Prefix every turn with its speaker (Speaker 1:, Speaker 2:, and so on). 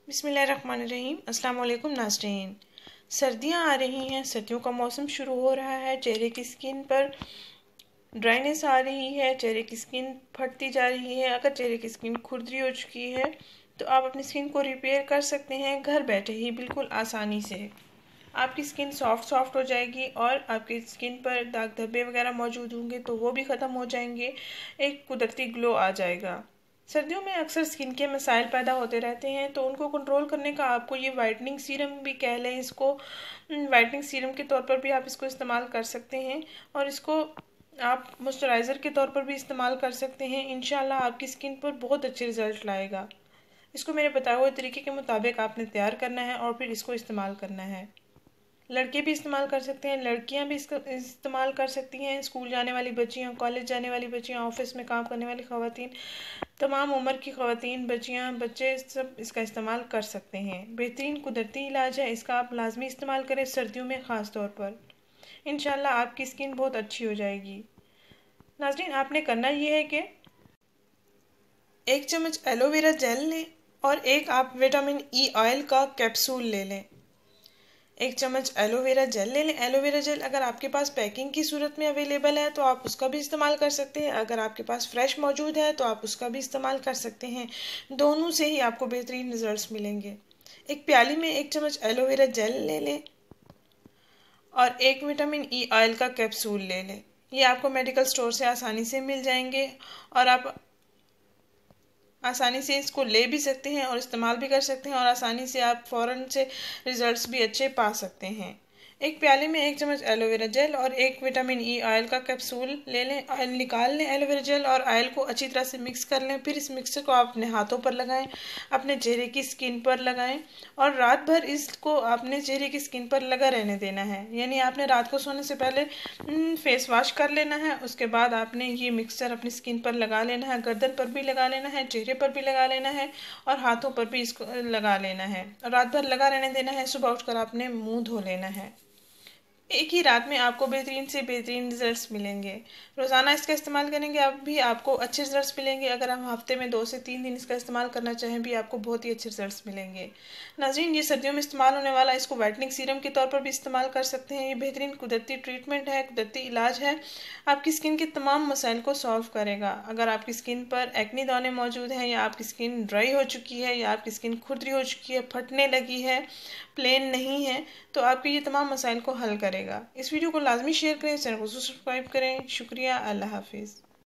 Speaker 1: बिस्मिल्लाहिर्रहमानिर्रहीम। अस्सलाम वालेकुम नाज़रीन। सर्दियाँ आ रही हैं, सर्दियों का मौसम शुरू हो रहा है। चेहरे की स्किन पर ड्राइनेस आ रही है, चेहरे की स्किन फटती जा रही है। अगर चेहरे की स्किन खुरदरी हो चुकी है तो आप अपनी स्किन को रिपेयर कर सकते हैं घर बैठे ही, बिल्कुल आसानी से। आपकी स्किन सॉफ्ट हो जाएगी और आपकी स्किन पर दाग धब्बे वगैरह मौजूद होंगे तो वो भी ख़त्म हो जाएंगे। एक कुदरती ग्लो आ जाएगा। सर्दियों में अक्सर स्किन के मसाइल पैदा होते रहते हैं, तो उनको कंट्रोल करने का आपको ये वाइटनिंग सीरम भी कह लें इसको, वाइटनिंग सीरम के तौर पर भी आप इसको इस्तेमाल कर सकते हैं और इसको आप मॉइस्चराइज़र के तौर पर भी इस्तेमाल कर सकते हैं। इंशाल्लाह आपकी स्किन पर बहुत अच्छे रिजल्ट लाएगा। इसको मेरे बताए हुए तरीके के मुताबिक आपने तैयार करना है और फिर इसको इस्तेमाल करना है। लड़के भी इस्तेमाल कर सकते हैं, लड़कियां भी इसका इस्तेमाल कर सकती हैं। स्कूल जाने वाली बच्चियां, कॉलेज जाने वाली बच्चियां, ऑफिस में काम करने वाली ख़वातीन, तमाम उम्र की ख़वातीन, बच्चियां, बच्चे सब इसका इस्तेमाल कर सकते हैं। बेहतरीन कुदरती इलाज है, इसका आप लाजमी इस्तेमाल करें सर्दियों में ख़ास तौर पर। इंशाल्लाह आपकी स्किन बहुत अच्छी हो जाएगी। नाज़रीन, आपने करना ये है कि 1 चम्मच एलोवेरा जेल लें और एक आप विटामिन ई ऑयल का कैप्सूल ले लें। 1 चम्मच एलोवेरा जेल ले लें। एलोवेरा जेल अगर आपके पास पैकिंग की सूरत में अवेलेबल है तो आप उसका भी इस्तेमाल कर सकते हैं। अगर आपके पास फ्रेश मौजूद है तो आप उसका भी इस्तेमाल कर सकते हैं। दोनों से ही आपको बेहतरीन रिजल्ट्स मिलेंगे। एक प्याली में 1 चम्मच एलोवेरा जेल ले लें और एक विटामिन ई ऑयल का कैप्सूल ले लें। ये आपको मेडिकल स्टोर से आसानी से मिल जाएंगे और आप आसानी से इसको ले भी सकते हैं और इस्तेमाल भी कर सकते हैं और आसानी से आप फ़ौरन से रिज़ल्ट्स भी अच्छे पा सकते हैं। एक प्याले में 1 चम्मच एलोवेरा जेल और एक विटामिन ई ऑयल का कैप्सूल ले लें। ऑयल निकाल लें, एलोवेरा जेल और ऑयल को अच्छी तरह से मिक्स कर लें। फिर इस मिक्सचर को आप अपने हाथों पर लगाएं, अपने चेहरे की स्किन पर लगाएं और रात भर इसको आपने चेहरे की स्किन पर लगा रहने देना है। यानी आपने रात को सोने से पहले फेस वॉश कर लेना है। उसके बाद आपने ये मिक्सचर अपनी स्किन पर लगा लेना है, गर्दन पर भी लगा लेना है, चेहरे पर भी लगा लेना है और हाथों पर भी इसको लगा लेना है और रात भर लगा रहने देना है। सुबह उठकर आपने मुंह धो लेना है। एक ही रात में आपको बेहतरीन से बेहतरीन रिजल्ट्स मिलेंगे। रोज़ाना इसका इस्तेमाल करेंगे आप भी आपको अच्छे रिजल्ट्स मिलेंगे। अगर हम हफ्ते में 2 से 3 दिन इसका इस्तेमाल करना चाहें भी आपको बहुत ही अच्छे रिजल्ट्स मिलेंगे। नाज़रीन, ये सर्दियों में इस्तेमाल होने वाला, इसको वाइटनिंग सीरम के तौर पर भी इस्तेमाल कर सकते हैं। ये बेहतरीन कुदरती ट्रीटमेंट है, कुदरती इलाज है, आपकी स्किन के तमाम मसाइल को सॉल्व करेगा। अगर आपकी स्किन पर एक्ने दाने मौजूद हैं या आपकी स्किन ड्राई हो चुकी है या आपकी स्किन खुरदरी हो चुकी है, फटने लगी है, प्लेन नहीं है, तो आपके ये तमाम मसाइल को हल करेगा। इस वीडियो को लाजमी शेयर करें, चैनल को सब्सक्राइब करें। शुक्रिया। अल्लाह हाफिज़।